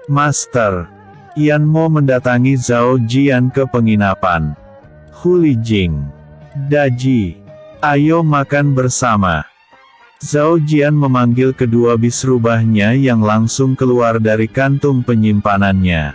Master Yanmo mendatangi Zhao Jian ke penginapan. Hu Lijing, Daji, ayo makan bersama. Zhao Jian memanggil kedua bisrubahnya yang langsung keluar dari kantung penyimpanannya.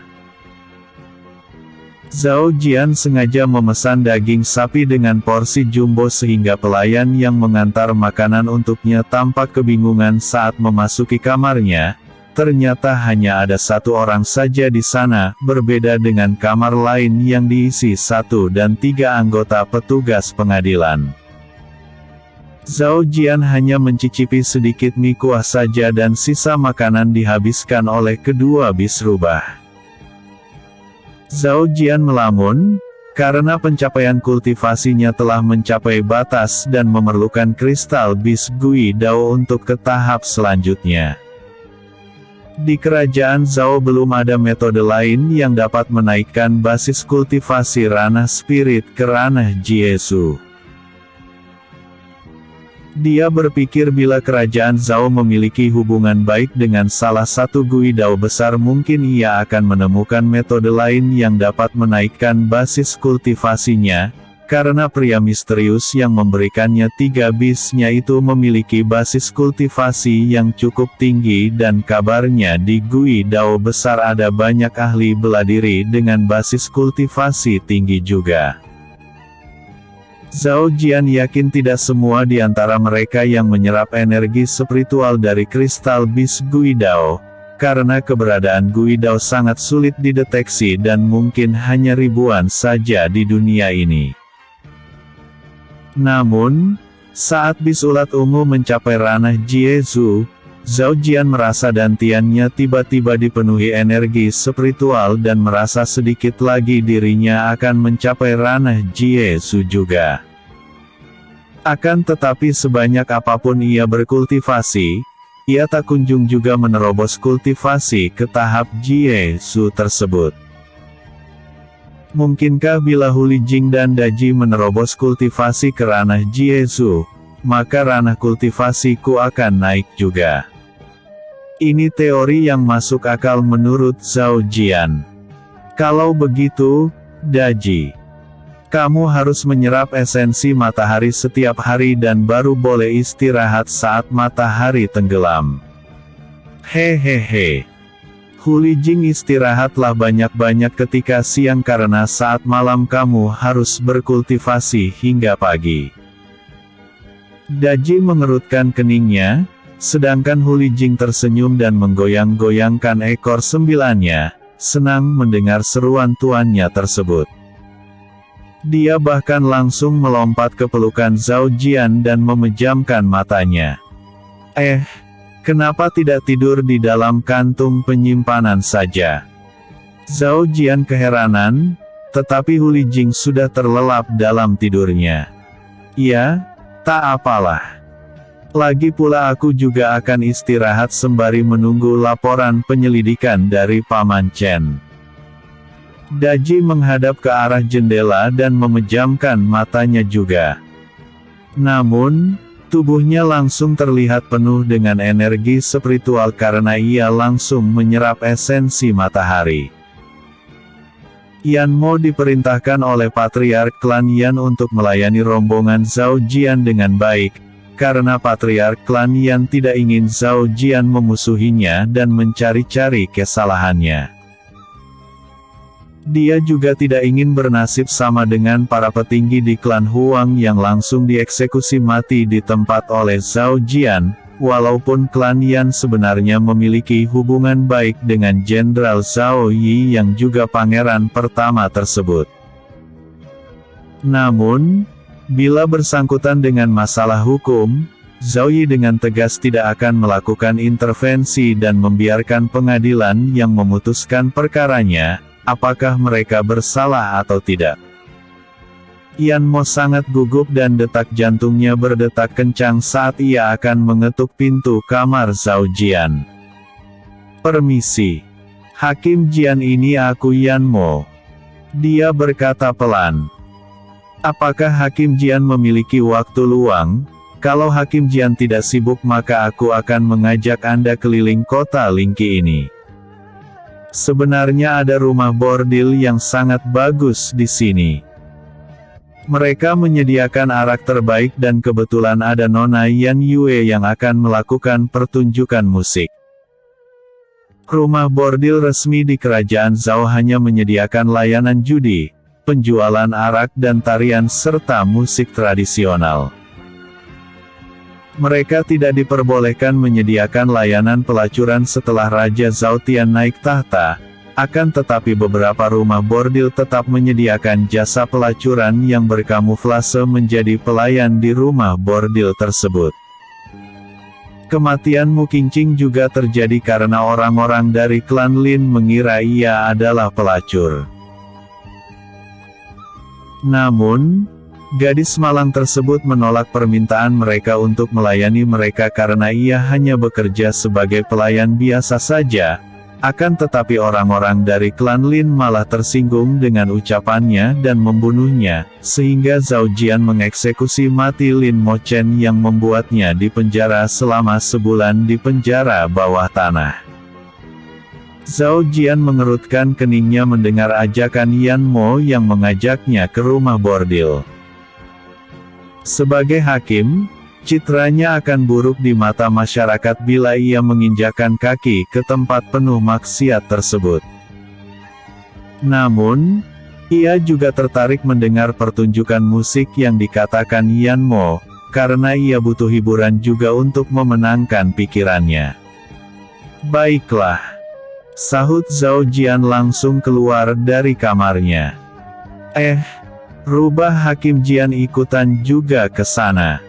Zhao Jian sengaja memesan daging sapi dengan porsi jumbo sehingga pelayan yang mengantar makanan untuknya tampak kebingungan saat memasuki kamarnya. Ternyata hanya ada satu orang saja di sana, berbeda dengan kamar lain yang diisi 1 dan 3 anggota petugas pengadilan. Zhao Jian hanya mencicipi sedikit mie kuah saja dan sisa makanan dihabiskan oleh kedua bisrubah. Zhao Jian melamun, karena pencapaian kultivasinya telah mencapai batas dan memerlukan kristal bis Gui Dao untuk ke tahap selanjutnya. Di kerajaan Zhao belum ada metode lain yang dapat menaikkan basis kultivasi ranah spirit ke ranah Jiesu. Dia berpikir bila kerajaan Zhao memiliki hubungan baik dengan salah satu Gui Dao besar mungkin ia akan menemukan metode lain yang dapat menaikkan basis kultivasinya, karena pria misterius yang memberikannya 3 bisnya itu memiliki basis kultivasi yang cukup tinggi dan kabarnya di Gui Dao besar ada banyak ahli bela diri dengan basis kultivasi tinggi juga. Zhao Jian yakin tidak semua di antara mereka yang menyerap energi spiritual dari kristal bis Gui Dao, karena keberadaan Gui Dao sangat sulit dideteksi dan mungkin hanya ribuan saja di dunia ini. Namun, saat bis ulat ungu mencapai ranah Jiesu, Zhao Jian merasa dantiannya tiba-tiba dipenuhi energi spiritual dan merasa sedikit lagi dirinya akan mencapai ranah Jiesu juga. Akan tetapi sebanyak apapun ia berkultivasi, ia tak kunjung juga menerobos kultivasi ke tahap Jiesu tersebut. Mungkinkah bila Hu Lijing dan Daji menerobos kultivasi ke ranah Jiesu, maka ranah kultivasiku akan naik juga. Ini teori yang masuk akal menurut Zhao Jian. Kalau begitu, Daji, kamu harus menyerap esensi matahari setiap hari dan baru boleh istirahat saat matahari tenggelam. Hehehe. Hu Lijing istirahatlah banyak-banyak ketika siang karena saat malam kamu harus berkultivasi hingga pagi. Daji mengerutkan keningnya, sedangkan Hu Lijing tersenyum dan menggoyang-goyangkan ekor sembilannya, senang mendengar seruan tuannya tersebut. Dia bahkan langsung melompat ke pelukan Zhao Jian dan memejamkan matanya. Kenapa tidak tidur di dalam kantung penyimpanan saja? Zhao Jian keheranan, tetapi Hu Lijing sudah terlelap dalam tidurnya. Ya, tak apalah. Lagi pula aku juga akan istirahat sembari menunggu laporan penyelidikan dari Paman Chen. Daji menghadap ke arah jendela dan memejamkan matanya juga. Namun, tubuhnya langsung terlihat penuh dengan energi spiritual karena ia langsung menyerap esensi matahari. Yanmo diperintahkan oleh Patriark Klan Yan untuk melayani rombongan Zhao Jian dengan baik, karena Patriark Klan Yan tidak ingin Zhao Jian memusuhinya dan mencari-cari kesalahannya. Dia juga tidak ingin bernasib sama dengan para petinggi di klan Huang yang langsung dieksekusi mati di tempat oleh Zhao Jian, walaupun klan Yan sebenarnya memiliki hubungan baik dengan Jenderal Zhao Yi yang juga pangeran pertama tersebut. Namun, bila bersangkutan dengan masalah hukum, Zhao Yi dengan tegas tidak akan melakukan intervensi dan membiarkan pengadilan yang memutuskan perkaranya, apakah mereka bersalah atau tidak. Yanmo sangat gugup dan detak jantungnya berdetak kencang saat ia akan mengetuk pintu kamar Zhao Jian. "Permisi. Hakim Jian ini aku Yanmo." Dia berkata pelan. "Apakah Hakim Jian memiliki waktu luang? Kalau Hakim Jian tidak sibuk maka aku akan mengajak Anda keliling kota Lingqi ini." Sebenarnya ada rumah bordil yang sangat bagus di sini. Mereka menyediakan arak terbaik dan kebetulan ada Nona Yan Yue yang akan melakukan pertunjukan musik. Rumah bordil resmi di Kerajaan Zhao hanya menyediakan layanan judi, penjualan arak dan tarian serta musik tradisional. Mereka tidak diperbolehkan menyediakan layanan pelacuran setelah Raja Zhao Tian naik tahta. Akan tetapi beberapa rumah bordil tetap menyediakan jasa pelacuran yang berkamuflase menjadi pelayan di rumah bordil tersebut. Kematian Mu Qingqing juga terjadi karena orang-orang dari klan Lin mengira ia adalah pelacur. Namun, gadis malang tersebut menolak permintaan mereka untuk melayani mereka karena ia hanya bekerja sebagai pelayan biasa saja. Akan tetapi orang-orang dari klan Lin malah tersinggung dengan ucapannya dan membunuhnya, sehingga Zhao Jian mengeksekusi mati Lin Mo Chen yang membuatnya dipenjara selama sebulan di penjara bawah tanah. Zhao Jian mengerutkan keningnya mendengar ajakan Yan Mo yang mengajaknya ke rumah bordil. Sebagai hakim, citranya akan buruk di mata masyarakat bila ia menginjakkan kaki ke tempat penuh maksiat tersebut. Namun, ia juga tertarik mendengar pertunjukan musik yang dikatakan Yan Mo, karena ia butuh hiburan juga untuk memenangkan pikirannya. Baiklah, sahut Zhao Jian langsung keluar dari kamarnya. Rubah Hakim Jian ikutan juga ke sana.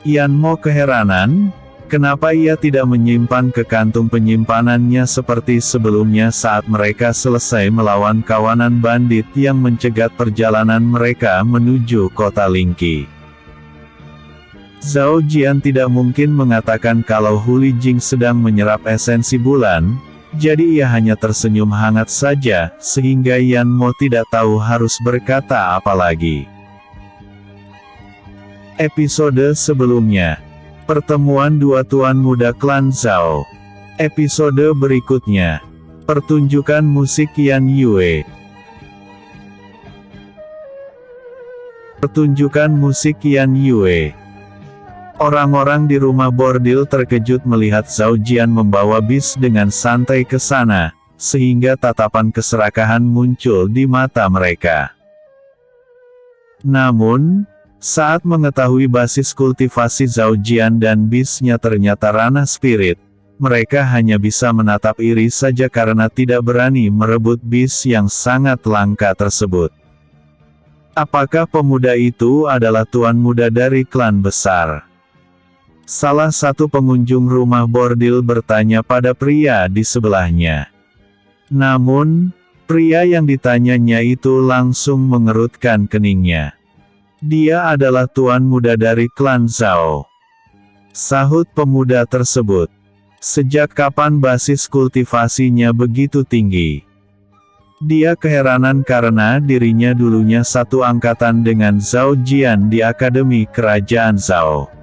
Yan Mo keheranan, kenapa ia tidak menyimpan ke kantung penyimpanannya seperti sebelumnya saat mereka selesai melawan kawanan bandit yang mencegat perjalanan mereka menuju kota Lingqi. Zhao Jian tidak mungkin mengatakan kalau Hu Lijing sedang menyerap esensi bulan, jadi ia hanya tersenyum hangat saja, sehingga Yan Mo tidak tahu harus berkata apa lagi. Episode sebelumnya. Pertemuan dua tuan muda klan Zhao. Episode berikutnya. Pertunjukan musik Yan Yue. Pertunjukan musik Yan Yue. Orang-orang di rumah bordil terkejut melihat Zhao Jian membawa bis dengan santai ke sana, sehingga tatapan keserakahan muncul di mata mereka. Namun, saat mengetahui basis kultivasi Zhao Jian dan bisnya ternyata ranah spirit, mereka hanya bisa menatap iri saja karena tidak berani merebut bis yang sangat langka tersebut. Apakah pemuda itu adalah tuan muda dari klan besar? Salah satu pengunjung rumah bordil bertanya pada pria di sebelahnya. Namun, pria yang ditanyanya itu langsung mengerutkan keningnya. Dia adalah tuan muda dari klan Zhao. Sahut pemuda tersebut. Sejak kapan basis kultivasinya begitu tinggi? Dia keheranan karena dirinya dulunya satu angkatan dengan Zhao Jian di Akademi Kerajaan Zhao.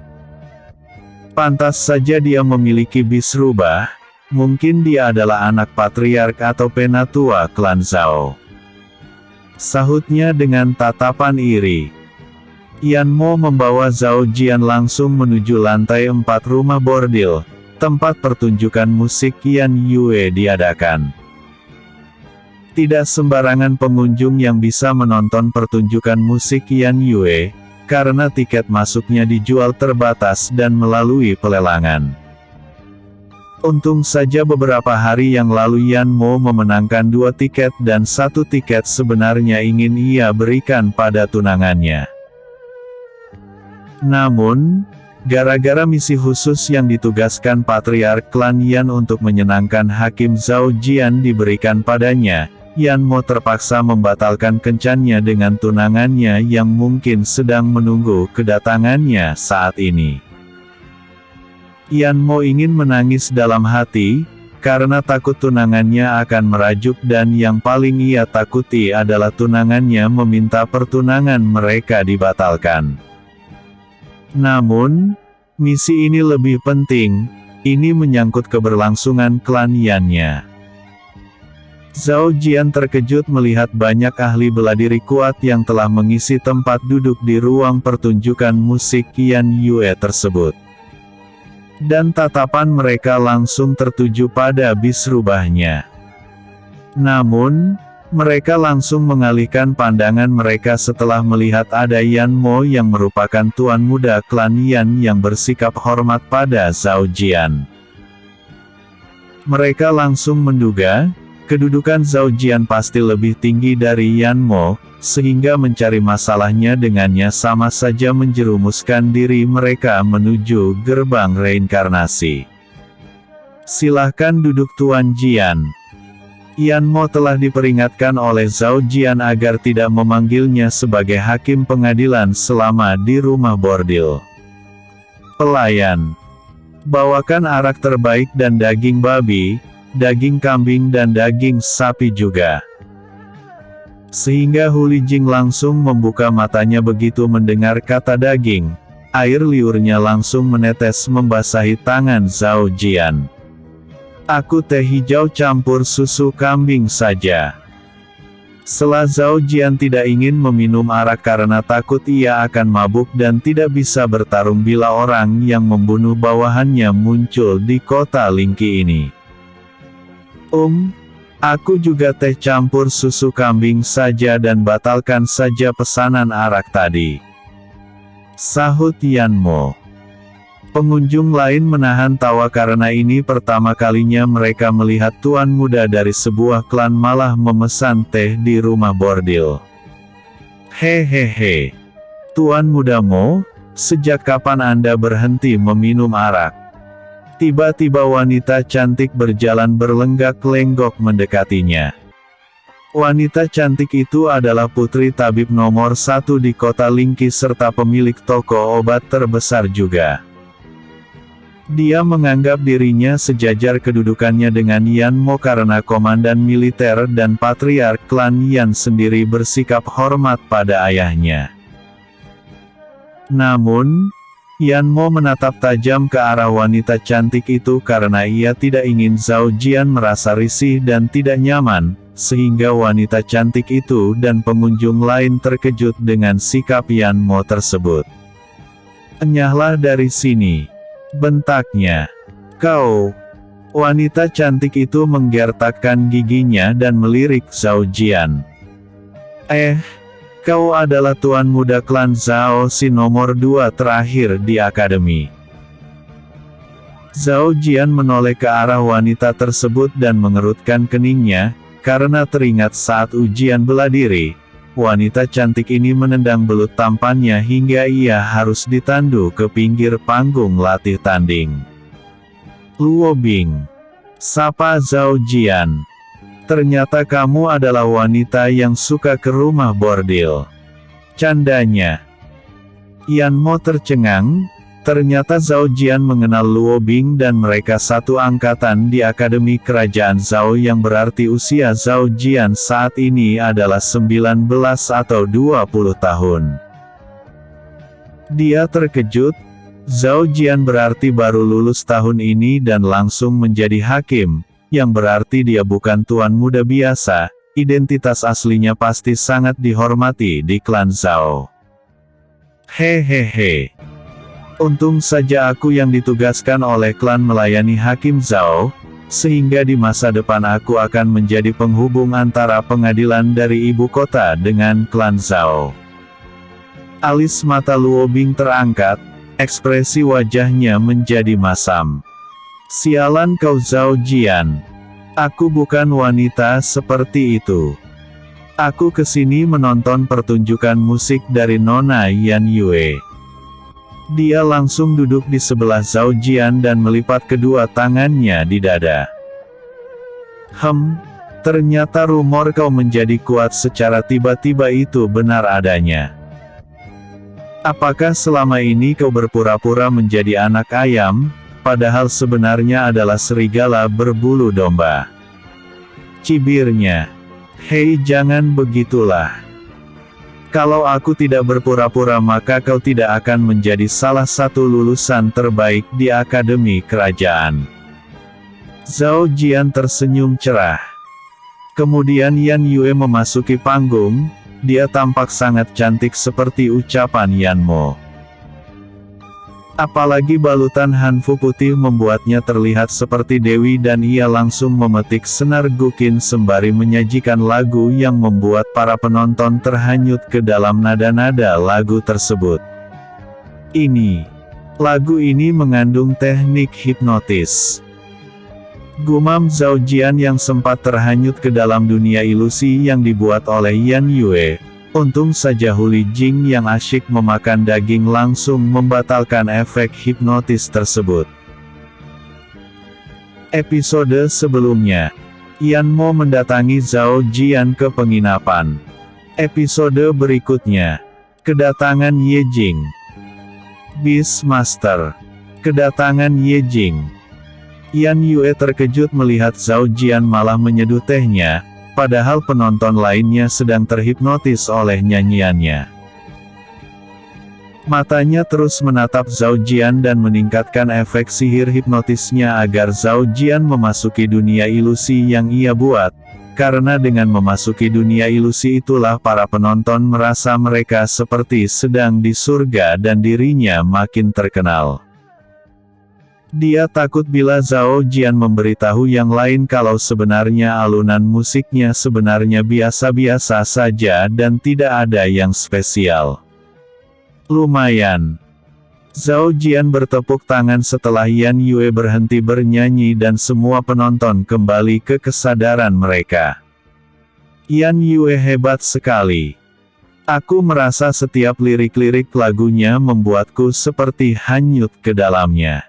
Pantas saja dia memiliki bis rubah, mungkin dia adalah anak patriark atau penatua klan Zhao. Sahutnya dengan tatapan iri. Yan Mo membawa Zhao Jian langsung menuju lantai 4 rumah bordil, tempat pertunjukan musik Yan Yue diadakan. Tidak sembarangan pengunjung yang bisa menonton pertunjukan musik Yan Yue, karena tiket masuknya dijual terbatas dan melalui pelelangan. Untung saja beberapa hari yang lalu Yan Mo memenangkan 2 tiket dan 1 tiket sebenarnya ingin ia berikan pada tunangannya. Namun, gara-gara misi khusus yang ditugaskan Patriark Klan Yan untuk menyenangkan Hakim Zhao Jian diberikan padanya, Yan Mo terpaksa membatalkan kencannya dengan tunangannya yang mungkin sedang menunggu kedatangannya saat ini. Yan Mo ingin menangis dalam hati, karena takut tunangannya akan merajuk dan yang paling ia takuti adalah tunangannya meminta pertunangan mereka dibatalkan. Namun, misi ini lebih penting, ini menyangkut keberlangsungan klan Yannya. Zhao Jian terkejut melihat banyak ahli bela diri kuat yang telah mengisi tempat duduk di ruang pertunjukan musik Yan Yue tersebut. Dan tatapan mereka langsung tertuju pada bis rubahnya. Namun, mereka langsung mengalihkan pandangan mereka setelah melihat ada Yan Mo yang merupakan tuan muda klan Yan yang bersikap hormat pada Zhao Jian. Mereka langsung menduga, kedudukan Zhao Jian pasti lebih tinggi dari Yan Mo, sehingga mencari masalahnya dengannya sama saja menjerumuskan diri mereka menuju gerbang reinkarnasi. Silahkan duduk Tuan Jian. Yan Mo telah diperingatkan oleh Zhao Jian agar tidak memanggilnya sebagai hakim pengadilan selama di rumah bordil. Pelayan. Bawakan arak terbaik dan daging babi, daging kambing dan daging sapi juga. Sehingga Hu Lijing langsung membuka matanya begitu mendengar kata daging. Air liurnya langsung menetes membasahi tangan Zhao Jian. Aku teh hijau campur susu kambing saja. Setelah Zhao Jian tidak ingin meminum arak karena takut ia akan mabuk dan tidak bisa bertarung bila orang yang membunuh bawahannya muncul di kota Lingqi ini. Aku juga teh campur susu kambing saja dan batalkan saja pesanan arak tadi. Sahut Yan Mo. Pengunjung lain menahan tawa karena ini pertama kalinya mereka melihat tuan muda dari sebuah klan malah memesan teh di rumah bordil. Hehehe. Tuan muda Mo, sejak kapan Anda berhenti meminum arak? Tiba-tiba wanita cantik berjalan berlenggak-lenggok mendekatinya. Wanita cantik itu adalah putri tabib nomor 1 di kota Lingqi serta pemilik toko obat terbesar juga. Dia menganggap dirinya sejajar kedudukannya dengan Yan Mo karena komandan militer dan patriark klan Yan sendiri bersikap hormat pada ayahnya. Namun, Yan Mo menatap tajam ke arah wanita cantik itu karena ia tidak ingin Zhao Jian merasa risih dan tidak nyaman, sehingga wanita cantik itu dan pengunjung lain terkejut dengan sikap Yan Mo tersebut. Enyahlah dari sini. Bentaknya. Kau. Wanita cantik itu menggertakkan giginya dan melirik Zhao Jian. Kau adalah tuan muda klan Zhao Si nomor 2 terakhir di akademi. Zhao Jian menoleh ke arah wanita tersebut dan mengerutkan keningnya, karena teringat saat ujian bela diri. Wanita cantik ini menendang belut tampannya hingga ia harus ditandu ke pinggir panggung latih tanding. Luo Bing. Sapa Zhao Jian. Ternyata kamu adalah wanita yang suka ke rumah bordil. Candanya. Yan Mo tercengang. Ternyata Zhao Jian mengenal Luo Bing dan mereka satu angkatan di Akademi Kerajaan Zhao yang berarti usia Zhao Jian saat ini adalah 19 atau 20 tahun. Dia terkejut, Zhao Jian berarti baru lulus tahun ini dan langsung menjadi hakim, yang berarti dia bukan tuan muda biasa, identitas aslinya pasti sangat dihormati di klan Zhao. Hehehe. Untung saja aku yang ditugaskan oleh klan melayani Hakim Zhao, sehingga di masa depan aku akan menjadi penghubung antara pengadilan dari ibu kota dengan klan Zhao. Alis mata Luo Bing terangkat, ekspresi wajahnya menjadi masam. Sialan kau Zhao Jian. Aku bukan wanita seperti itu. Aku kesini menonton pertunjukan musik dari Nona Yan Yue. Dia langsung duduk di sebelah Zhao Jian dan melipat kedua tangannya di dada. Ternyata rumor kau menjadi kuat secara tiba-tiba itu benar adanya. Apakah selama ini kau berpura-pura menjadi anak ayam, padahal sebenarnya adalah serigala berbulu domba? Cibirnya. Hei, jangan begitulah. Kalau aku tidak berpura-pura maka kau tidak akan menjadi salah satu lulusan terbaik di Akademi Kerajaan. Zhao Jian tersenyum cerah. Kemudian Yan Yue memasuki panggung, dia tampak sangat cantik seperti ucapan Yanmo. Apalagi balutan hanfu putih membuatnya terlihat seperti dewi dan ia langsung memetik senar gukin sembari menyajikan lagu yang membuat para penonton terhanyut ke dalam nada-nada lagu tersebut. Lagu ini mengandung teknik hipnotis. Gumam Zhao Jian yang sempat terhanyut ke dalam dunia ilusi yang dibuat oleh Yan Yue. Untung saja Huli Jing yang asyik memakan daging langsung membatalkan efek hipnotis tersebut. Episode sebelumnya, Yanmo mendatangi Zhao Jian ke penginapan. Episode berikutnya, kedatangan Ye Jing. Beastmaster. Kedatangan Ye Jing. Yan Yue terkejut melihat Zhao Jian malah menyeduh tehnya, padahal penonton lainnya sedang terhipnotis oleh nyanyiannya. Matanya terus menatap Zhao Jian dan meningkatkan efek sihir hipnotisnya agar Zhao Jian memasuki dunia ilusi yang ia buat, karena dengan memasuki dunia ilusi itulah para penonton merasa mereka seperti sedang di surga dan dirinya makin terkenal. Dia takut bila Zhao Jian memberitahu yang lain kalau sebenarnya alunan musiknya sebenarnya biasa-biasa saja dan tidak ada yang spesial. Lumayan. Zhao Jian bertepuk tangan setelah Yan Yue berhenti bernyanyi dan semua penonton kembali ke kesadaran mereka. Yan Yue hebat sekali. Aku merasa setiap lirik-lirik lagunya membuatku seperti hanyut ke dalamnya.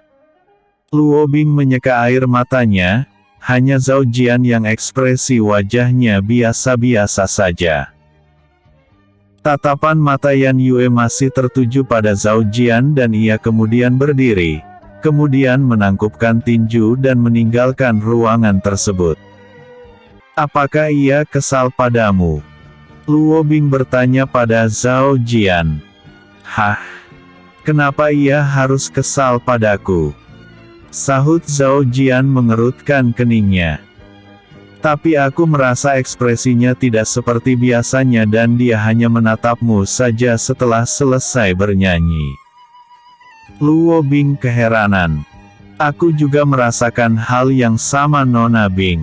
Luo Bing menyeka air matanya, hanya Zhao Jian yang ekspresi wajahnya biasa-biasa saja. Tatapan mata Yan Yue masih tertuju pada Zhao Jian dan ia kemudian berdiri, kemudian menangkupkan tinju dan meninggalkan ruangan tersebut. Apakah ia kesal padamu? Luo Bing bertanya pada Zhao Jian. Hah? Kenapa ia harus kesal padaku? Sahut Zhao Jian mengerutkan keningnya. Tapi aku merasa ekspresinya tidak seperti biasanya dan dia hanya menatapmu saja setelah selesai bernyanyi. Luo Bing keheranan. Aku juga merasakan hal yang sama Nona Bing.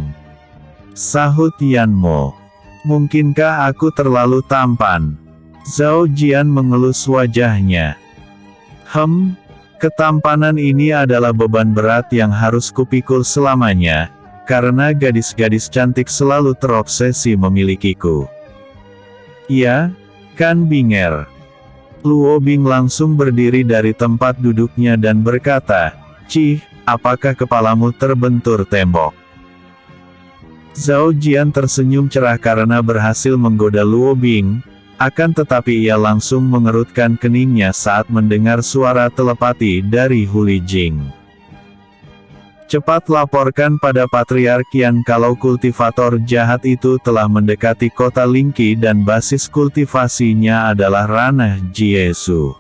Sahut Yanmo. Mungkinkah aku terlalu tampan? Zhao Jian mengelus wajahnya. Ketampanan ini adalah beban berat yang harus kupikul selamanya, karena gadis-gadis cantik selalu terobsesi memilikiku. Ya, kan Binger? Luo Bing langsung berdiri dari tempat duduknya dan berkata, "Cih, apakah kepalamu terbentur tembok?" Zhao Jian tersenyum cerah karena berhasil menggoda Luo Bing. Akan tetapi ia langsung mengerutkan keningnya saat mendengar suara telepati dari Huli Jing. Cepat laporkan pada Patriark Yan kalau kultivator jahat itu telah mendekati kota Lingqi dan basis kultivasinya adalah ranah Jiesu.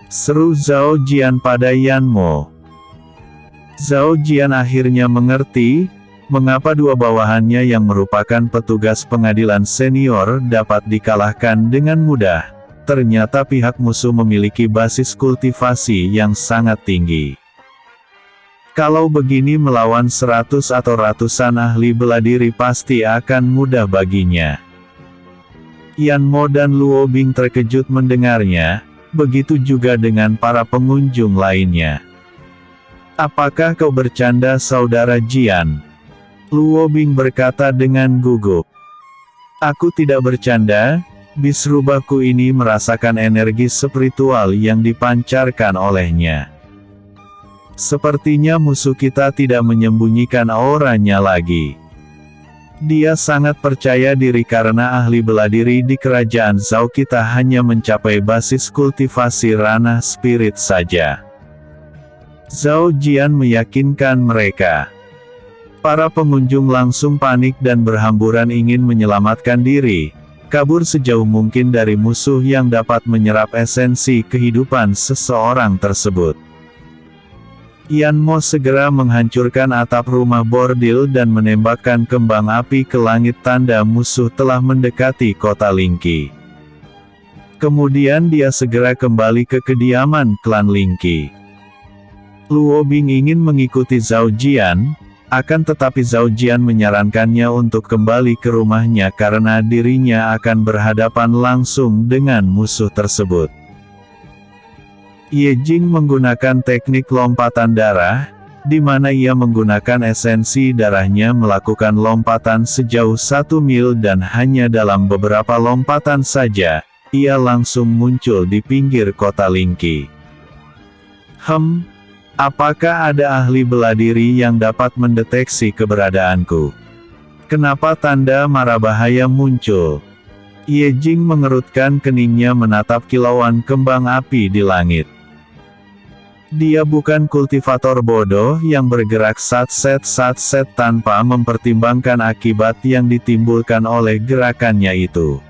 Seru Zhao Jian pada Yanmo. Zhao Jian akhirnya mengerti, mengapa dua bawahannya yang merupakan petugas pengadilan senior dapat dikalahkan dengan mudah. Ternyata pihak musuh memiliki basis kultivasi yang sangat tinggi. Kalau begini melawan 100 atau ratusan ahli bela diri pasti akan mudah baginya. Yanmo dan Luo Bing terkejut mendengarnya, begitu juga dengan para pengunjung lainnya. Apakah kau bercanda saudara Jian? Luo Bing berkata dengan gugup. Aku tidak bercanda, bis rubahku ini merasakan energi spiritual yang dipancarkan olehnya. Sepertinya musuh kita tidak menyembunyikan auranya lagi. Dia sangat percaya diri karena ahli bela diri di kerajaan Zhao kita hanya mencapai basis kultivasi ranah spirit saja. Zhao Jian meyakinkan mereka. Para pengunjung langsung panik dan berhamburan ingin menyelamatkan diri, kabur sejauh mungkin dari musuh yang dapat menyerap esensi kehidupan seseorang tersebut. Yan Mo segera menghancurkan atap rumah bordil dan menembakkan kembang api ke langit, tanda musuh telah mendekati kota Lingqi. Kemudian dia segera kembali ke kediaman klan Lingqi. Luo Bing ingin mengikuti Zhao Jian, akan tetapi Zhao Jian menyarankannya untuk kembali ke rumahnya karena dirinya akan berhadapan langsung dengan musuh tersebut. Ye Jing menggunakan teknik lompatan darah, di mana ia menggunakan esensi darahnya melakukan lompatan sejauh 1 mil dan hanya dalam beberapa lompatan saja, ia langsung muncul di pinggir kota Lingqi. Apakah ada ahli bela diri yang dapat mendeteksi keberadaanku? Kenapa tanda mara bahaya muncul? Ye Jing mengerutkan keningnya menatap kilauan kembang api di langit. Dia bukan kultivator bodoh yang bergerak satset tanpa mempertimbangkan akibat yang ditimbulkan oleh gerakannya itu.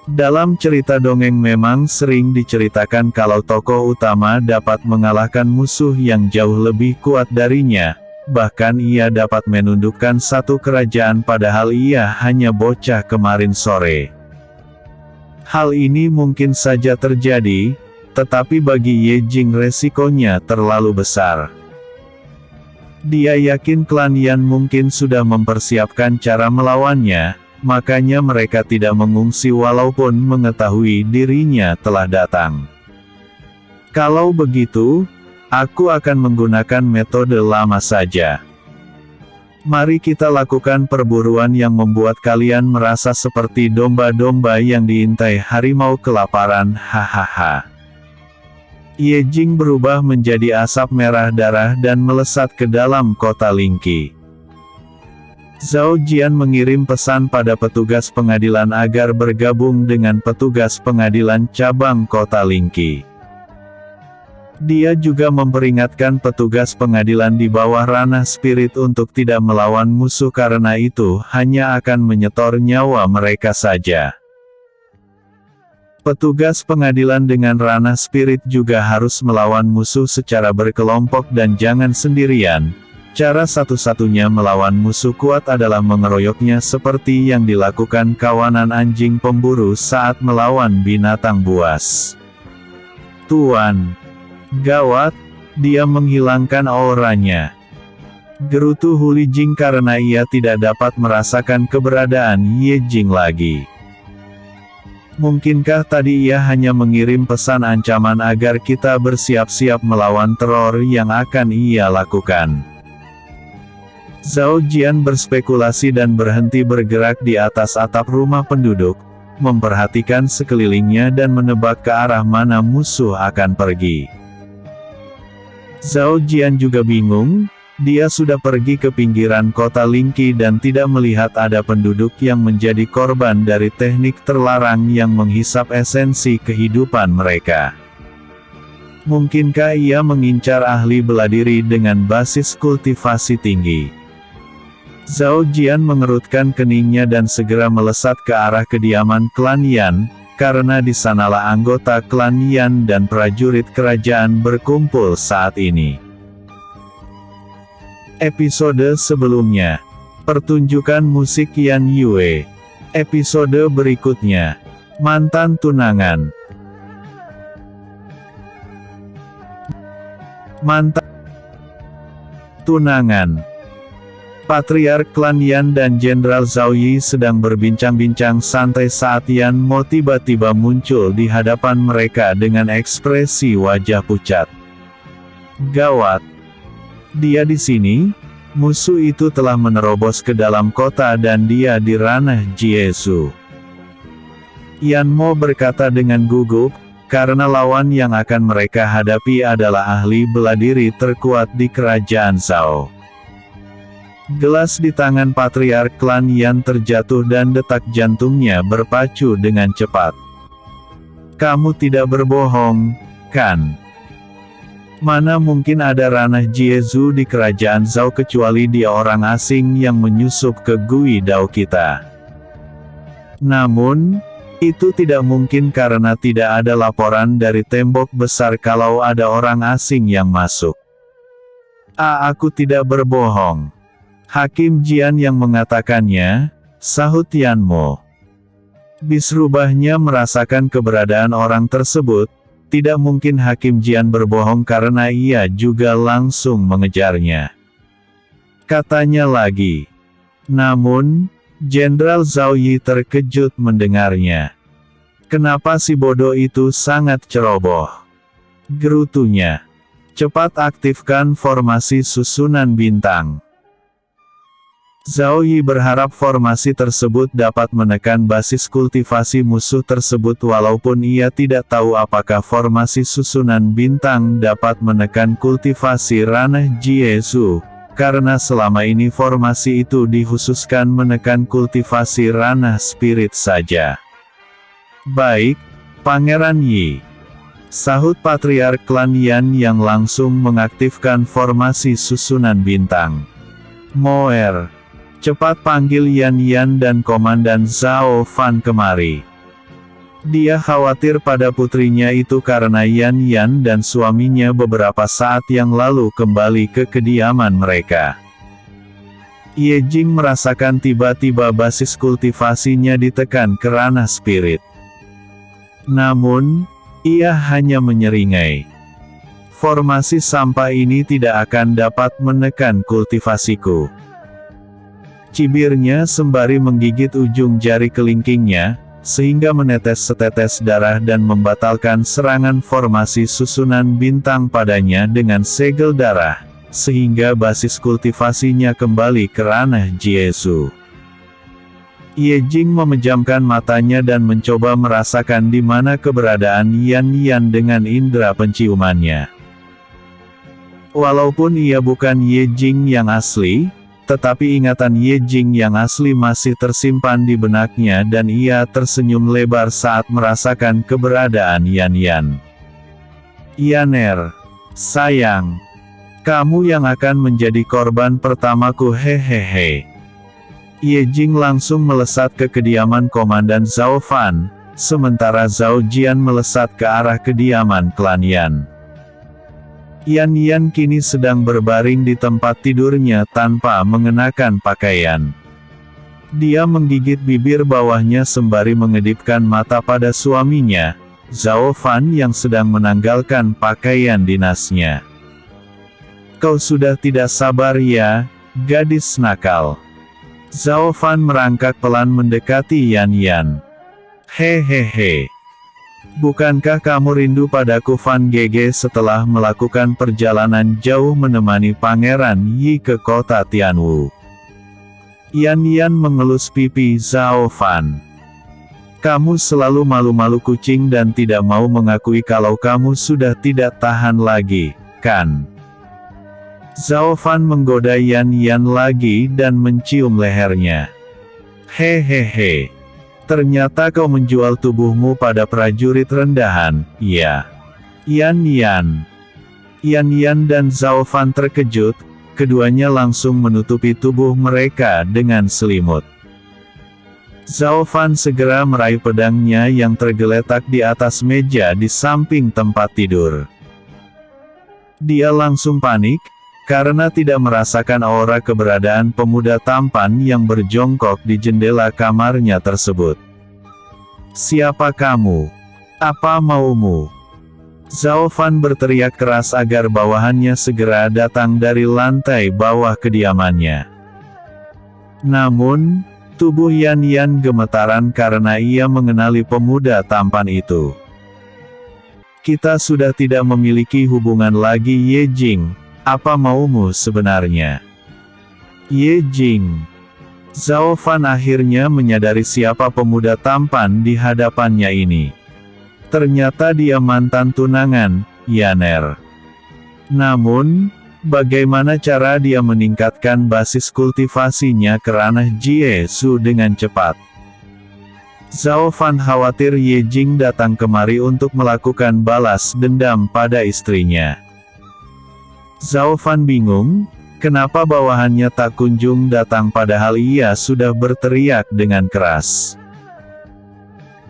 Dalam cerita dongeng memang sering diceritakan kalau tokoh utama dapat mengalahkan musuh yang jauh lebih kuat darinya, bahkan ia dapat menundukkan satu kerajaan padahal ia hanya bocah kemarin sore. Hal ini mungkin saja terjadi, tetapi bagi Ye Jing resikonya terlalu besar. Dia yakin klan Yan mungkin sudah mempersiapkan cara melawannya, makanya mereka tidak mengungsi walaupun mengetahui dirinya telah datang. Kalau begitu, aku akan menggunakan metode lama saja. Mari kita lakukan perburuan yang membuat kalian merasa seperti domba-domba yang diintai harimau kelaparan, hahaha. Ye Jing berubah menjadi asap merah darah dan melesat ke dalam kota Lingqi. Zhao Jian mengirim pesan pada petugas pengadilan agar bergabung dengan petugas pengadilan cabang kota Lingqi. Dia juga memperingatkan petugas pengadilan di bawah ranah spirit untuk tidak melawan musuh karena itu hanya akan menyetor nyawa mereka saja. Petugas pengadilan dengan ranah spirit juga harus melawan musuh secara berkelompok dan jangan sendirian. Cara satu-satunya melawan musuh kuat adalah mengeroyoknya seperti yang dilakukan kawanan anjing pemburu saat melawan binatang buas. Tuan! Gawat! Dia menghilangkan auranya. Gerutu Huli Jing karena ia tidak dapat merasakan keberadaan Ye Jing lagi. Mungkinkah tadi ia hanya mengirim pesan ancaman agar kita bersiap-siap melawan teror yang akan ia lakukan? Zhao Jian berspekulasi dan berhenti bergerak di atas atap rumah penduduk, memperhatikan sekelilingnya dan menebak ke arah mana musuh akan pergi. Zhao Jian juga bingung. Dia sudah pergi ke pinggiran kota Lingqi dan tidak melihat ada penduduk yang menjadi korban dari teknik terlarang yang menghisap esensi kehidupan mereka. Mungkinkah ia mengincar ahli bela diri dengan basis kultivasi tinggi? Zhao Jian mengerutkan keningnya dan segera melesat ke arah kediaman klan Yan, karena di sanalah anggota klan Yan dan prajurit kerajaan berkumpul saat ini. Episode sebelumnya. Pertunjukan musik Yan Yue. Episode berikutnya. Mantan tunangan. Mantan tunangan. Patriark klan Yan dan Jenderal Zhao Yi sedang berbincang-bincang santai saat Yan Mo tiba-tiba muncul di hadapan mereka dengan ekspresi wajah pucat. Gawat! Dia di sini? Musuh itu telah menerobos ke dalam kota dan dia di ranah Jiesu. Yan Mo berkata dengan gugup, karena lawan yang akan mereka hadapi adalah ahli bela diri terkuat di kerajaan Zhao. Gelas di tangan patriark klan Yan terjatuh dan detak jantungnya berpacu dengan cepat. Kamu tidak berbohong, kan? Mana mungkin ada ranah Jiesu di kerajaan Zhao kecuali dia orang asing yang menyusup ke Gui Dao kita. Namun, Itu tidak mungkin karena tidak ada laporan dari tembok besar kalau ada orang asing yang masuk. Aku tidak berbohong. Hakim Jian yang mengatakannya, sahut Yan Mo. Bisrubahnya merasakan keberadaan orang tersebut, tidak mungkin Hakim Jian berbohong karena ia juga langsung mengejarnya. Katanya lagi. Namun, Jenderal Zhao Yi terkejut mendengarnya. Kenapa si bodoh itu sangat ceroboh? Gerutunya. Cepat aktifkan formasi susunan bintang. Zhao Yi berharap formasi tersebut dapat menekan basis kultivasi musuh tersebut walaupun ia tidak tahu apakah formasi susunan bintang dapat menekan kultivasi ranah Jiesu. Karena selama ini formasi itu dikhususkan menekan kultivasi ranah spirit saja. Baik, Pangeran Yi. Sahut Patriark Klan Yan yang langsung mengaktifkan formasi susunan bintang. Moer, cepat panggil Yan dan Komandan Zhao Fan kemari. Dia khawatir pada putrinya itu karena Yan dan suaminya beberapa saat yang lalu kembali ke kediaman mereka. Ye Jing merasakan tiba-tiba basis kultivasinya ditekan ke ranah spirit. Namun, ia hanya menyeringai. Formasi sampah ini tidak akan dapat menekan kultivasiku. Cibirnya sembari menggigit ujung jari kelingkingnya, sehingga menetes setetes darah dan membatalkan serangan formasi susunan bintang padanya dengan segel darah, sehingga basis kultivasinya kembali ke ranah Jiesu. Ye Jing memejamkan matanya dan mencoba merasakan di mana keberadaan Yan dengan indera penciumannya. Walaupun ia bukan Ye Jing yang asli, tetapi ingatan Ye Jing yang asli masih tersimpan di benaknya dan ia tersenyum lebar saat merasakan keberadaan Yan. Yaner, sayang. Kamu yang akan menjadi korban pertamaku hehehe. Ye Jing langsung melesat ke kediaman Komandan Zhao Fan, sementara Zhao Jian melesat ke arah kediaman klan Yan. Yan kini sedang berbaring di tempat tidurnya tanpa mengenakan pakaian. Dia menggigit bibir bawahnya sembari mengedipkan mata pada suaminya, Zhao Fan yang sedang menanggalkan pakaian dinasnya. Kau sudah tidak sabar ya, gadis nakal. Zhao Fan merangkak pelan mendekati Yan. Hehehe. Bukankah kamu rindu padaku Fan Gege setelah melakukan perjalanan jauh menemani Pangeran Yi ke kota Tianwu? Yan mengelus pipi Zhao Fan. Kamu selalu malu-malu kucing dan tidak mau mengakui kalau kamu sudah tidak tahan lagi, kan? Zhao Fan menggoda Yan lagi dan mencium lehernya. Hehehe. Ternyata kau menjual tubuhmu pada prajurit rendahan, ya. Yan dan Zhao Fan terkejut, keduanya langsung menutupi tubuh mereka dengan selimut. Zhao Fan segera meraih pedangnya yang tergeletak di atas meja di samping tempat tidur. Dia langsung panik, karena tidak merasakan aura keberadaan pemuda tampan yang berjongkok di jendela kamarnya tersebut. Siapa kamu? Apa maumu? Zhao Fan berteriak keras agar bawahannya segera datang dari lantai bawah kediamannya. Namun, tubuh Yan gemetaran karena ia mengenali pemuda tampan itu. Kita sudah tidak memiliki hubungan lagi Ye Jing. Apa maumu sebenarnya? Ye Jing. Zhao Fan akhirnya menyadari siapa pemuda tampan di hadapannya ini. Ternyata dia mantan tunangan, Yaner. Namun, bagaimana cara dia meningkatkan basis kultivasinya ke ranah Jiesu dengan cepat? Zhao Fan khawatir Ye Jing datang kemari untuk melakukan balas dendam pada istrinya. Zhao Fan bingung, kenapa bawahannya tak kunjung datang padahal ia sudah berteriak dengan keras.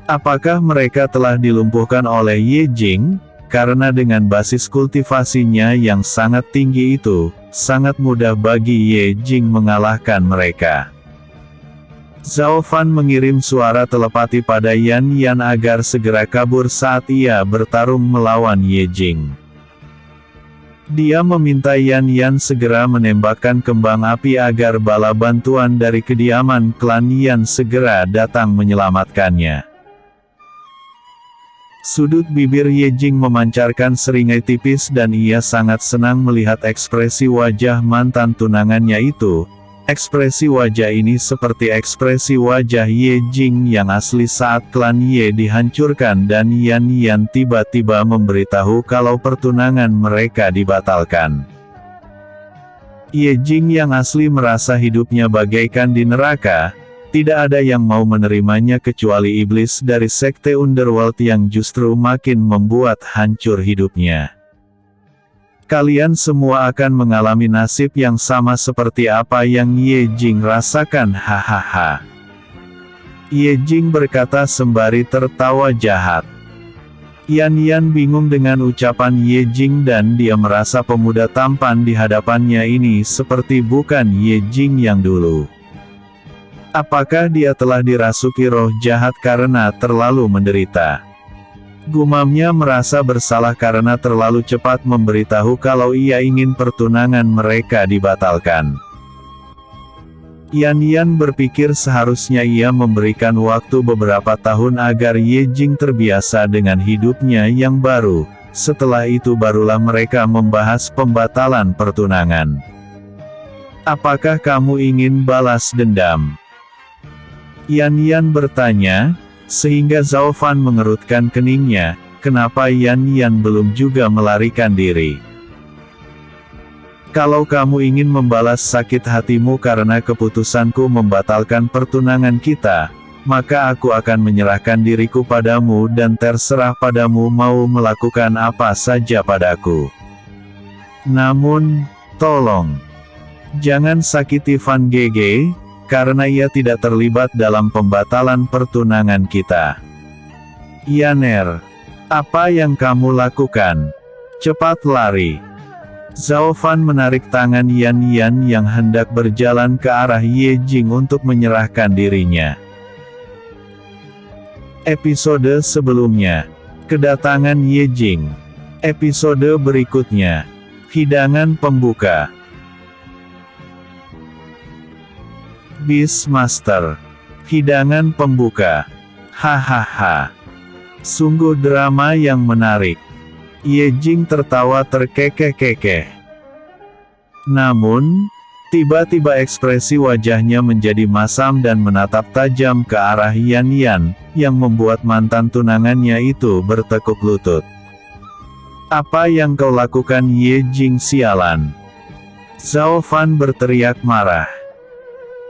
Apakah mereka telah dilumpuhkan oleh Ye Jing? Karena dengan basis kultivasinya yang sangat tinggi itu, sangat mudah bagi Ye Jing mengalahkan mereka. Zhao Fan mengirim suara telepati pada Yan Yan agar segera kabur saat ia bertarung melawan Ye Jing. Dia meminta Yan Yan segera menembakkan kembang api agar bala bantuan dari kediaman klan Yan segera datang menyelamatkannya. Sudut bibir Ye Jing memancarkan seringai tipis dan ia sangat senang melihat ekspresi wajah mantan tunangannya itu. Ekspresi wajah ini seperti ekspresi wajah Ye Jing yang asli saat klan Ye dihancurkan dan Yan Yan tiba-tiba memberitahu kalau pertunangan mereka dibatalkan. Ye Jing yang asli merasa hidupnya bagaikan di neraka, tidak ada yang mau menerimanya kecuali iblis dari sekte Underworld yang justru makin membuat hancur hidupnya. Kalian semua akan mengalami nasib yang sama seperti apa yang Ye Jing rasakan, hahaha. Ye Jing berkata sembari tertawa jahat. Yan Yan bingung dengan ucapan Ye Jing dan dia merasa pemuda tampan di hadapannya ini seperti bukan Ye Jing yang dulu. Apakah dia telah dirasuki roh jahat karena terlalu menderita? Gumamnya merasa bersalah karena terlalu cepat memberitahu kalau ia ingin pertunangan mereka dibatalkan. Yan Yan berpikir seharusnya ia memberikan waktu beberapa tahun agar Ye Jing terbiasa dengan hidupnya yang baru, setelah itu barulah mereka membahas pembatalan pertunangan. Apakah kamu ingin balas dendam? Yan Yan bertanya, sehingga Zhao Fan mengerutkan keningnya, kenapa Yan Yan belum juga melarikan diri. Kalau kamu ingin membalas sakit hatimu karena keputusanku membatalkan pertunangan kita, maka aku akan menyerahkan diriku padamu dan terserah padamu mau melakukan apa saja padaku. Namun, tolong, jangan sakiti Fan Gege, karena ia tidak terlibat dalam pembatalan pertunangan kita. Yaner, apa yang kamu lakukan? Cepat lari. Zhao Fan menarik tangan Yan Yan yang hendak berjalan ke arah Ye Jing untuk menyerahkan dirinya. Episode sebelumnya, kedatangan Ye Jing. Episode berikutnya, hidangan pembuka. Beastmaster. Hidangan pembuka. Hahaha. Sungguh drama yang menarik. Ye Jing tertawa terkekeh-kekeh. Namun, tiba-tiba ekspresi wajahnya menjadi masam dan menatap tajam ke arah Yan Yan, yang membuat mantan tunangannya itu bertekuk lutut. Apa yang kau lakukan Ye Jing sialan? Zhao Fan berteriak marah.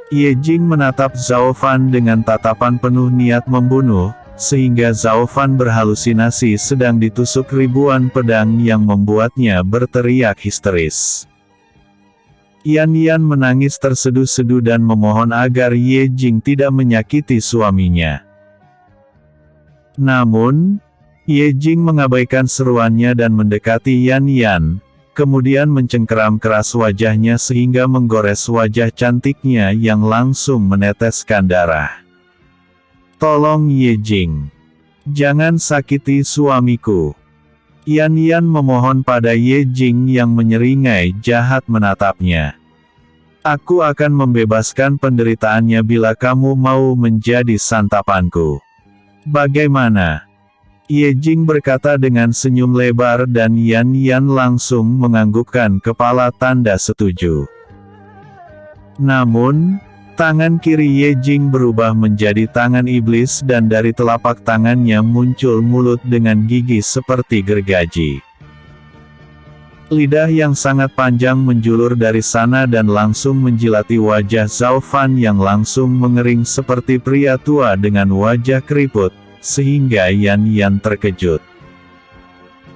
Ye Jing menatap Zhao Fan dengan tatapan penuh niat membunuh, sehingga Zhao Fan berhalusinasi sedang ditusuk ribuan pedang yang membuatnya berteriak histeris. Yan Yan menangis terseduh-seduh dan memohon agar Ye Jing tidak menyakiti suaminya. Namun, Ye Jing mengabaikan seruannya dan mendekati Yan Yan, kemudian mencengkeram keras wajahnya sehingga menggores wajah cantiknya yang langsung meneteskan darah. Tolong Ye Jing. Jangan sakiti suamiku. Yan Yan memohon pada Ye Jing yang menyeringai jahat menatapnya. Aku akan membebaskan penderitaannya bila kamu mau menjadi santapanku. Bagaimana? Ye Jing berkata dengan senyum lebar dan Yan Yan langsung menganggukkan kepala tanda setuju. Namun, tangan kiri Ye Jing berubah menjadi tangan iblis dan dari telapak tangannya muncul mulut dengan gigi seperti gergaji. Lidah yang sangat panjang menjulur dari sana dan langsung menjilati wajah Zhao Fan yang langsung mengering seperti pria tua dengan wajah keriput, sehingga Yan Yan terkejut.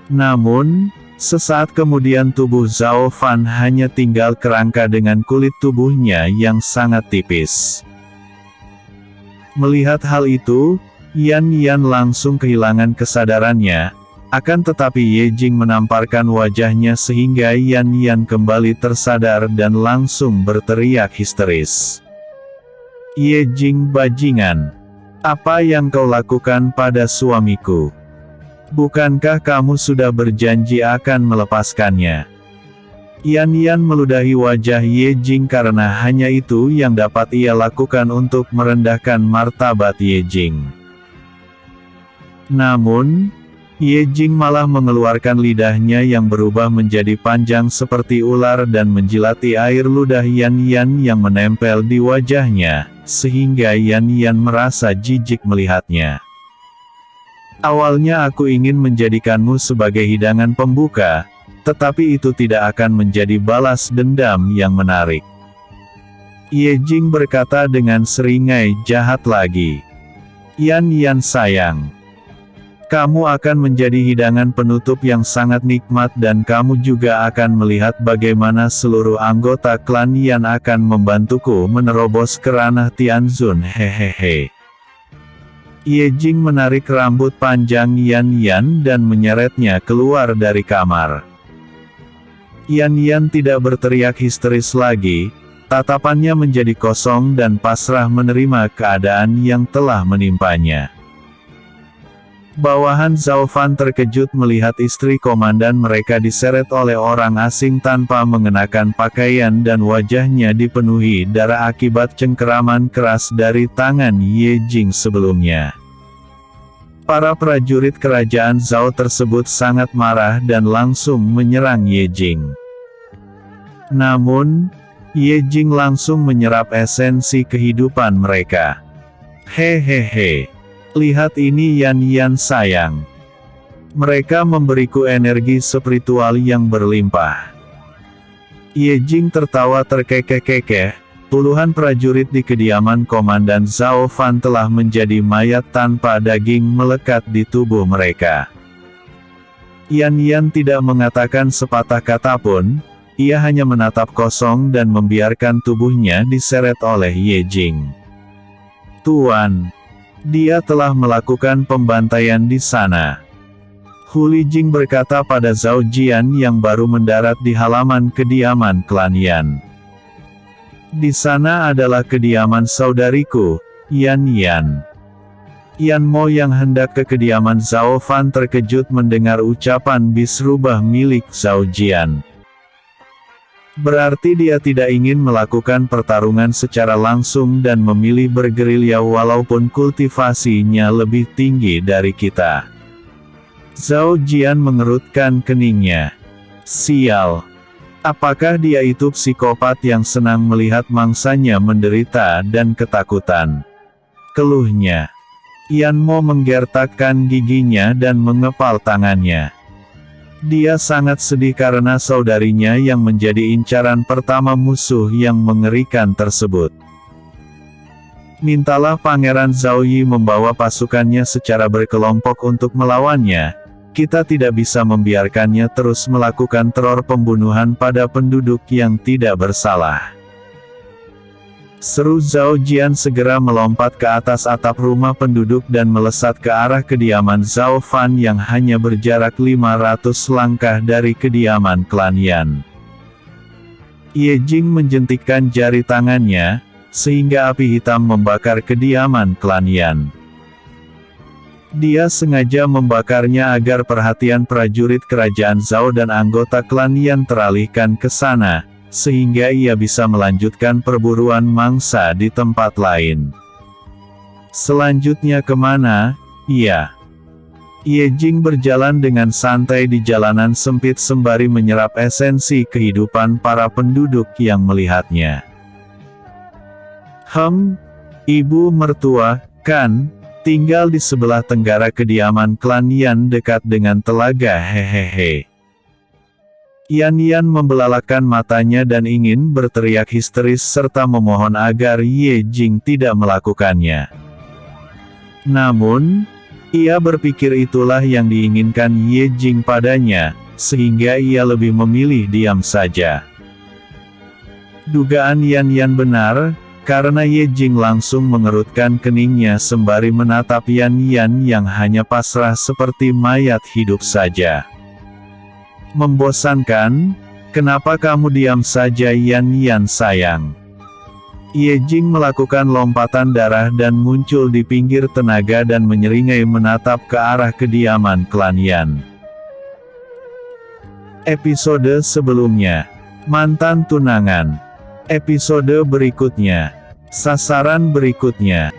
Namun, sesaat kemudian tubuh Zhao Fan hanya tinggal kerangka dengan kulit tubuhnya yang sangat tipis. Melihat hal itu, Yan Yan langsung kehilangan kesadarannya, akan tetapi Ye Jing menamparkan wajahnya sehingga Yan Yan kembali tersadar dan langsung berteriak histeris. "Ye Jing bajingan! Apa yang kau lakukan pada suamiku? Bukankah kamu sudah berjanji akan melepaskannya?" Yan Yan meludahi wajah Ye Jing karena hanya itu yang dapat ia lakukan untuk merendahkan martabat Ye Jing. Namun, Ye Jing malah mengeluarkan lidahnya yang berubah menjadi panjang seperti ular dan menjilati air ludah Yan Yan yang menempel di wajahnya, sehingga Yan Yan merasa jijik melihatnya. "Awalnya aku ingin menjadikanmu sebagai hidangan pembuka, tetapi itu tidak akan menjadi balas dendam yang menarik," Ye Jing berkata dengan seringai jahat lagi. "Yan Yan sayang, kamu akan menjadi hidangan penutup yang sangat nikmat dan kamu juga akan melihat bagaimana seluruh anggota klan Yan akan membantuku menerobos ke ranah Tianzun hehehe." Ye Jing menarik rambut panjang Yan Yan dan menyeretnya keluar dari kamar. Yan Yan tidak berteriak histeris lagi, tatapannya menjadi kosong dan pasrah menerima keadaan yang telah menimpanya. Bawahan Zhao Fan terkejut melihat istri komandan mereka diseret oleh orang asing tanpa mengenakan pakaian dan wajahnya dipenuhi darah akibat cengkeraman keras dari tangan Ye Jing sebelumnya. Para prajurit kerajaan Zhao tersebut sangat marah dan langsung menyerang Ye Jing. Namun, Ye Jing langsung menyerap esensi kehidupan mereka. "Hehehe. Lihat ini Yan Yan sayang. Mereka memberiku energi spiritual yang berlimpah." Ye Jing tertawa terkekeh-kekeh, puluhan prajurit di kediaman Komandan Zhao Fan telah menjadi mayat tanpa daging melekat di tubuh mereka. Yan Yan tidak mengatakan sepatah kata pun, ia hanya menatap kosong dan membiarkan tubuhnya diseret oleh Ye Jing. "Tuan, dia telah melakukan pembantaian di sana," Hu Lijing berkata pada Zhao Jian yang baru mendarat di halaman kediaman klan Yan. "Di sana adalah kediaman saudariku, Yan Yan." Yan Mo yang hendak ke kediaman Zhao Fan terkejut mendengar ucapan bisrubah milik Zhao Jian. Berarti dia tidak ingin melakukan pertarungan secara langsung dan memilih bergerilya walaupun kultivasinya lebih tinggi dari kita. Zhao Jian mengerutkan keningnya. "Sial. Apakah dia itu psikopat yang senang melihat mangsanya menderita dan ketakutan?" keluhnya. Yan Mo menggertakkan giginya dan mengepal tangannya. Dia sangat sedih karena saudarinya yang menjadi incaran pertama musuh yang mengerikan tersebut. "Mintalah Pangeran Zhao Yi membawa pasukannya secara berkelompok untuk melawannya. Kita tidak bisa membiarkannya terus melakukan teror pembunuhan pada penduduk yang tidak bersalah," seru Zhao Jian segera melompat ke atas atap rumah penduduk dan melesat ke arah kediaman Zhao Fan yang hanya berjarak 500 langkah dari kediaman klan Yan. Ye Jing menjentikkan jari tangannya, sehingga api hitam membakar kediaman klan Yan. Dia sengaja membakarnya agar perhatian prajurit kerajaan Zhao dan anggota klan Yan teralihkan ke sana, sehingga ia bisa melanjutkan perburuan mangsa di tempat lain. "Selanjutnya kemana, iya?" Ye Jing berjalan dengan santai di jalanan sempit sembari menyerap esensi kehidupan para penduduk yang melihatnya. Ibu mertua, kan, tinggal di sebelah tenggara kediaman klan Yan dekat dengan telaga hehehe." Yan Yan membelalakan matanya dan ingin berteriak histeris serta memohon agar Ye Jing tidak melakukannya. Namun, ia berpikir itulah yang diinginkan Ye Jing padanya, sehingga ia lebih memilih diam saja. Dugaan Yan Yan benar, Karena Ye Jing langsung mengerutkan keningnya sembari menatap Yan Yan yang hanya pasrah seperti mayat hidup saja. Membosankan? Kenapa kamu diam saja Yan Yan sayang? Ye Jing melakukan lompatan darah dan muncul di pinggir tenaga dan menyeringai menatap ke arah kediaman klan Yan. Episode sebelumnya. Mantan tunangan. Episode berikutnya. Sasaran berikutnya.